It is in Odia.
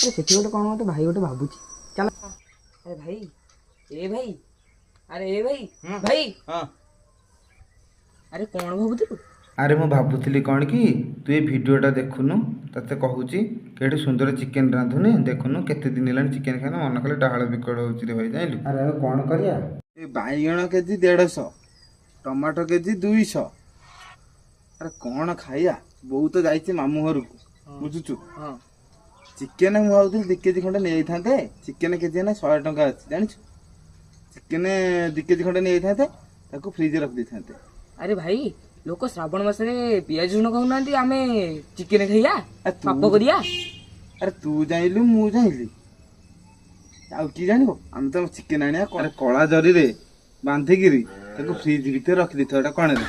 अरे सेठी गोटे कौन गोटे भाई गोटे भाବୁची चल। अरे भाई ए भाई अरे ए भाई भाई हाँ अरे कौन भाବୁଥିଲୁ? अरे ମୁଁ ଭାବୁଥିଲି କ'ଣ କି ତୁ ଏ ଭିଡ଼ିଓଟା ଦେଖୁନୁ ତତେ କହୁଛି କେଡ଼େ ସୁନ୍ଦର ଚିକେନ୍ ରାନ୍ଧୁନି ଦେଖୁନୁ କେତେ ଦିନ ହେଲାଣି ଚିକେନ୍ ଖାଇନା ମନ କଲେ ଡାହାଳ ବିକଳ ହେଉଛି ରେ ଭାଇ ଜାଣିଲୁ। ଆରେ ଆଉ କ'ଣ କରିବା ଏ ବାଇଗଣ କେଜି 150 ଟମାଟୋ କେଜି 200 ଆରେ କ'ଣ ଖାଇବା ବୋଉ ତ ଯାଇଛି ମାମୁଁ ଘରକୁ ବୁଝୁଛୁ। ହଁ ଚିକେନ୍ ମୁଁ ଭାବୁଥିଲି 2 କେଜି ଖଣ୍ଡେ ନେଇଯାଇଥାନ୍ତେ ଚିକେନ୍ କେଜି ନା 100 ଟଙ୍କା ଅଛି ଜାଣିଛୁ। ଚିକେନ୍ 2 କେଜି ଖଣ୍ଡେ ନେଇଯାଇଥାନ୍ତେ ତାକୁ ଫ୍ରିଜରେ ରଖିଦେଇଥାନ୍ତେ। अरे भाई लोक श्रावण मासरे पियाज रसुण खाऊनांती आमे चिकेन खाइया पाप करिया। अरे तू जाइलु मु जाइली आउ की जानिबो हम तो चिकेन आनिया कला जरी रे बांधिगिरी ताको फ्रिज भीतर रख दिथो एटा कोन रे